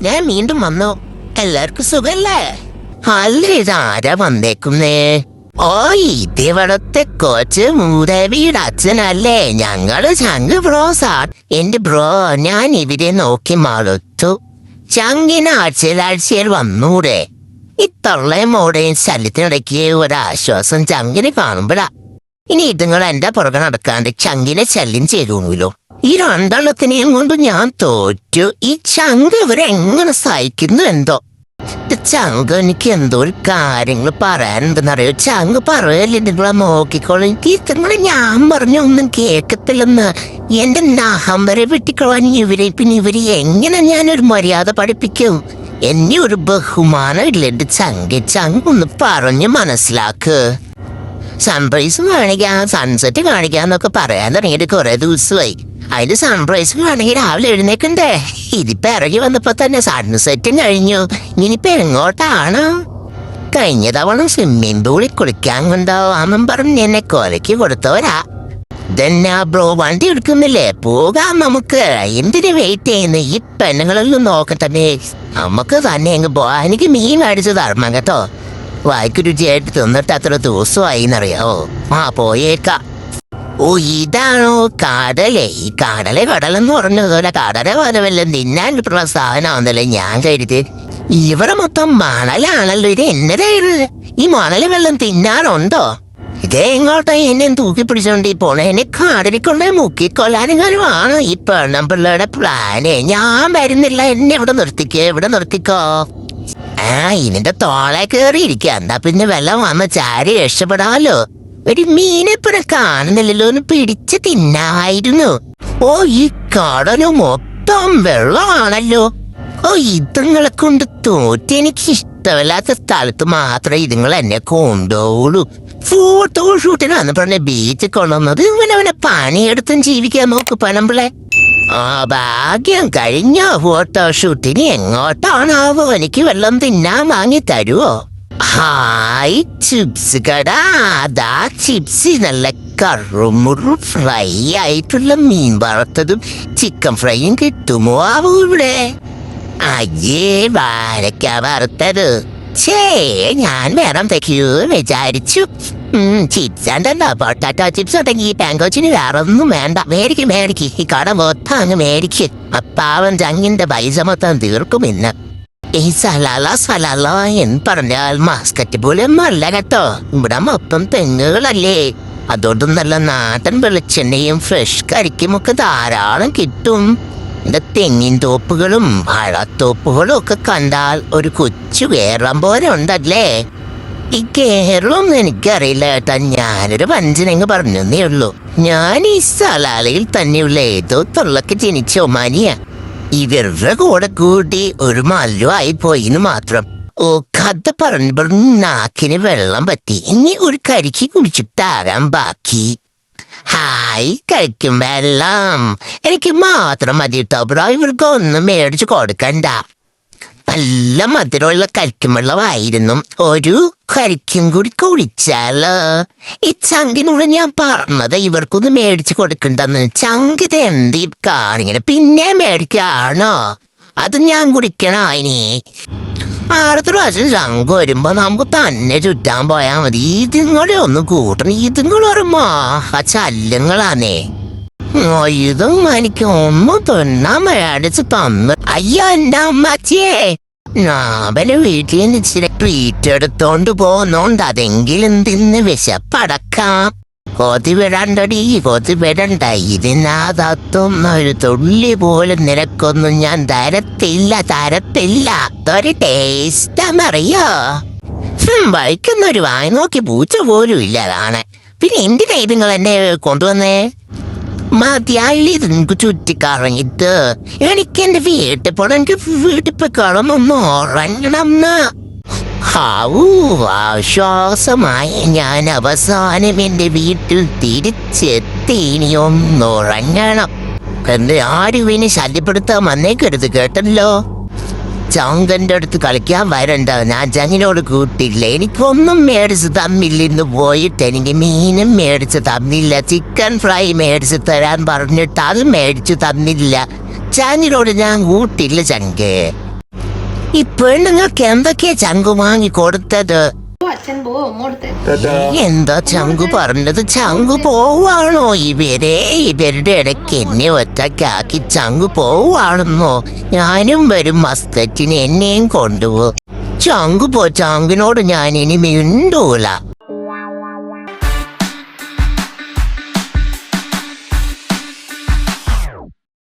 ഞാൻ വീണ്ടും വന്നു. എല്ലാവർക്കും സുഖല്ലേ? അല്ല, ഇതാരാ വന്നേക്കുന്നേ? ഓ, ഇതിവിടത്തെ കൊച്ച് മൂദേവിയുടെ അച്ഛനല്ലേ? ഞങ്ങള് ചങ്ക് ബ്രോസാണ്. എന്റെ ബ്രോ, ഞാൻ ഇവരെ നോക്കി മടുത്തു. ചങ്കിന് ആഴ്ചയിൽ വന്നൂടെ? ഈ തൊള്ളയും മോടേയും ശല്യത്തിനിടയ്ക്ക് ഒരാശ്വാസം ചങ്കിന് കാണുമ്പോഴാ. ഇനി ഇതുങ്ങൾ എന്റെ പുറകെ നടക്കാണ്ട് ചങ്കിനെ ശല്യം ചെയ്തോളൂല്ലോ. ഈ രണ്ടെണ്ണത്തിനെയും കൊണ്ട് ഞാൻ തോറ്റു. ഈ ചങ്ക് ഇവരെങ്ങനെ സഹിക്കുന്നു എന്തോ. ചങ്ക് എനിക്ക് എന്തോ ഒരു കാര്യങ്ങൾ പറയാനുണ്ടെന്നറിയോ? ചങ്ക് പറയല്ലേ, നിങ്ങളെ നോക്കിക്കോളൂ. ഇതുങ്ങളെ ഞാൻ പറഞ്ഞ ഒന്നും കേൾക്കത്തില്ലെന്ന്. എന്റെ നഹം വരെ വെട്ടിക്കളാൻ ഇവരെ എങ്ങനെ ഞാനൊരു മര്യാദ പഠിപ്പിക്കും? എന്നെ ഒരു ബഹുമാനം ഇല്ല എന്റെ ചങ്കൊന്ന് പറഞ്ഞ് മനസ്സിലാക്ക്. സൺറൈസ് കാണിക്കാം, സൺസെറ്റ് കാണിക്കാന്നൊക്കെ പറയാൻ തുടങ്ങിയിട്ട് കുറെ ദിവസമായി. അതിന് സൺറൈസ് കാണെങ്കിൽ രാവിലെ എഴുന്നേക്കണ്ടേ? ഇതിപ്പോ ഇറങ്ങി വന്നപ്പോ തന്നെ സൺസെറ്റും കഴിഞ്ഞു. ഇനിയിപ്പോ എങ്ങോട്ടാണ്? കഴിഞ്ഞ തവണ സ്വിമ്മിംഗ് പൂളിൽ കുളിക്കാൻ കൊണ്ടുപോവാമെന്നും പറഞ്ഞ് എന്നെ കൊലക്ക് കൊടുത്തവരാ. ഇതെന്നാ ബ്രോ, വണ്ടി എടുക്കുന്നില്ലേ? പോകാം നമുക്ക്. എന്തിനു വെയിറ്റ് ചെയ്യുന്നു? ഈ പെണ്ണുങ്ങളൊന്നും നോക്കട്ടെ. നമുക്ക് തന്നെ എങ്ങ് പോവാ. എനിക്ക് മീൻ മേടിച്ചു തരണം കേട്ടോ. വായിക്ക് രുചിയായിട്ട് തിന്നിട്ട് അത്ര ദിവസമായി എന്നറിയാവോ? പോയേക്കാം. ഓ, ഇതാണോ കടലേ? ഈ കടലെന്ന് പറഞ്ഞതുപോലെ കടല പോലെ വല്ലതും തിന്നാനുള്ള സാധനമാണെന്നല്ലേ ഞാൻ കരുതി. ഇവിടെ മൊത്തം മണലാണല്ലോ. ഇത് എന്നതായിരുന്നു? ഈ മണല് വെള്ളം തിന്നാറുണ്ടോ? ഇതേ എങ്ങോട്ടാ എന്നെ തൂക്കി പിടിച്ചോണ്ടി പോണേ? എന്നെ കടലിക്കൊണ്ടേ മുക്കിക്കൊല്ലാനെങ്ങാനുമാണ് ഈ പെണ്ണമ്പിള്ളയുടെ പ്ലാന്. ഞാൻ വരുന്നില്ല. എന്നെ ഇവിടെ നിർത്തിക്കോ. ഇതിന്റെ തോളെ കയറിയിരിക്കുക. എന്താ പിന്നെ വെള്ളം വന്ന് ചാരി രക്ഷപ്പെടാമല്ലോ. ഒരു മീനെപ്പുറം കാണുന്നില്ലല്ലോ, ഒന്ന് പിടിച്ച് തിന്നായിരുന്നു. ഓ, ഈ കടല് മൊത്തം വെള്ളമാണല്ലോ. ഓ, ഇതുങ്ങളെ കൊണ്ട് തോറ്റ്. എനിക്ക് ഇഷ്ടമില്ലാത്ത സ്ഥലത്ത് മാത്രമേ ഇതുങ്ങൾ എന്നെ കൊണ്ടുപോകുള്ളൂ. ഫോട്ടോ ഷൂട്ടിനാന്ന് പറഞ്ഞ ബീച്ചിൽ കൊണ്ടുവന്നത്. ഇവനവനെ പണിയെടുത്തും ജീവിക്കാൻ നോക്ക് പനമ്പിളെ. ഭാഗ്യം കഴിഞ്ഞ ഫോട്ടോഷൂട്ടിന് എങ്ങോട്ടാണാവോ? എനിക്ക് വെള്ളം തിന്നാൻ വാങ്ങി തരുവോ? ഹായ്, ചിപ്സ് കട. അതാ ചിപ്സ്. നല്ല കറുമുറു ഫ്രൈ ആയിട്ടുള്ള മീൻ വറുത്തതും ചിക്കൻ ഫ്രൈയും കിട്ടുമോ ആവോ ഇവിടെ? അയ്യേ, വാഴക്ക വറുത്തത്. ഞാൻ വേറെ എന്തൊക്കെയോ വിചാരിച്ചു. ചിപ്സ് ഉണ്ടല്ലോ, പൊട്ടാറ്റോ ചിപ്സ് ഉണ്ടെങ്കിൽ പാങ്കോച്ചിന് വേറെ ഒന്നും വേണ്ട. മേടിക്ക്. ഈ കട മൊത്തം അങ്ങ് മേടിക്ക്. അപ്പാവൻ ചങ്ങിന്റെ പൈസ മൊത്തം തീർക്കും. ഇന്ന് ഈ സലാല എന്ന് പറഞ്ഞാൽ മാസ്കറ്റ് പോലെ നല്ല കേട്ടോ. ഇവിടെ മൊത്തം തെങ്ങുകളല്ലേ. അതോടും നല്ല നാടൻ വെളിച്ചെണ്ണയും ഫ്രഷ് കരിക്കും ഒക്കെ ധാരാളം കിട്ടും. இந்த തെങ്ങിൻ തോപ്പുകളും വാഴത്തോപ്പുകളും ഒക്കെ കണ്ടാൽ ഒരു കൊച്ചു കേരളം പോലെ ഉണ്ടല്ലേ. ഈ കേരളമൊന്നും എനിക്കറിയില്ല കേട്ടാ. ഞാനൊരു പഞ്ചനങ്ങ് പറഞ്ഞേ ഉള്ളൂ. ഞാൻ ഈ സലാലയിൽ തന്നെയുള്ള ഏതോ തൊള്ളക്ക് ജനിച്ച ഒമാനിയ. ഇവരുടെ കൂടെ കൂട്ടി ഒരു മല്ലുവായി പോയിന്ന് മാത്രം. ഓ, കഥ പറഞ്ഞപ്പോൾ നാക്കിന് വെള്ളം പറ്റി. ഇനി ഒരു കരിക്ക് കുടിച്ചിട്ടാകാം ബാക്കി. ഹായ്, കഴിക്കും വെള്ളം എനിക്ക് മാത്രം മതി കേട്ടോ ബ്രോ. ഇവർക്കൊന്നും മേടിച്ചു കൊടുക്കണ്ട. നല്ല മധുരമുള്ള കരിക്കും വെള്ളമായിരുന്നു. ഒരു കരിക്കും കൂടി കുടിച്ചാലോ? ഈ ചങ്കിനോട് ഞാൻ പറഞ്ഞത് ഇവർക്കൊന്നും മേടിച്ചു കൊടുക്കണ്ടെന്ന്. ചങ്കിത് എന്ത് കാണിങ്ങനെ പിന്നെ മേടിക്കാണോ? അത് ഞാൻ കുടിക്കണോ? ഇനി അടുത്ത പ്രാവശ്യം ചങ്ക് വരുമ്പോ നമുക്ക് തന്നെ ചുറ്റാൻ പോയാ മതി. ഇതുങ്ങളെ ഒന്നും കൂട്ടണം. ഇതുങ്ങളൊരു ശല്യങ്ങളാന്നേ. ഇതും എനിക്ക് ഒന്നും തിന്നാൻ മേടിച്ച് തന്നു. അയ്യോ, എന്റെ അമ്മച്ചിയെ, ഞാവലെ വീട്ടിൽ നിന്ന് ഇച്ചിരി ട്രീറ്റ് എടുത്തോണ്ട് പോകുന്നോണ്ട് അതെങ്കിലും തിന്ന് വിശപ്പടക്കാം. കൊതി വിടണ്ട. ഇതിനകത്തൊന്നൊരു തുള്ളി പോലും നിനക്കൊന്നും ഞാൻ തരത്തില്ല. അതൊരു ടേസ്റ്ററിയോ? വഴിക്കുന്നൊരു വായി നോക്കി പൂച്ച പോലും ഇല്ല കാണാൻ. പിന്നെ എന്തിനാ നിങ്ങൾ എന്നെ കൊണ്ടുവന്നേ? മതിയായില്ലേ നിങ്ങൾക്ക് ചുറ്റിക്കറങ്ങിട്ട്? എനിക്ക് എന്റെ വീട്ടിൽ പോണം. എനിക്ക് വീട്ടിൽ പോയി കിടന്നൊന്ന് ഉറങ്ങണം. ആശ്വാസമായി ഞാൻ അവസാനം എന്റെ വീട്ടിൽ തിരിച്ചെത്തി. ഇനി ഒന്നുറങ്ങണം. എന്റെ ആരും ഇനി ശല്യപ്പെടുത്താൻ വന്നേക്കരുത് കേട്ടല്ലോ. ചങ്കന്റെ അടുത്ത് കളിക്കാൻ വരണ്ട. ഞാൻ ചങ്ങിനോട് കൂട്ടില്ല. എനിക്കൊന്നും മേടിച്ച് തന്നില്ല. ഇന്ന് പോയിട്ട് എനിക്ക് മീനും മേടിച്ച് തന്നില്ല. ചിക്കൻ ഫ്രൈ മേടിച്ച് തരാൻ പറഞ്ഞിട്ട് അത് മേടിച്ചു തന്നില്ല. ചങ്ങിനോട് ഞാൻ കൂട്ടില്ല ചങ്കേ. ഇപ്പൊ നിങ്ങൾക്ക് എന്തൊക്കെയാ ചങ്കു വാങ്ങി കൊടുത്തത്? അച്ഛൻ പോവോ അങ്ങോട്ട്? എന്താ ചങ്കു പറഞ്ഞത്? ചങ്കു പോവാണോ? ഇവരുടെ ഇടയ്ക്ക് എന്നെ ഒറ്റക്കാക്കി ചങ്കു പോവാണെന്നോ? ഞാനും വരും മസ്കറ്റിന്, എന്നെയും കൊണ്ടുപോ. ചങ്കിനോട് ഞാൻ ഇനി മിണ്ടൂല.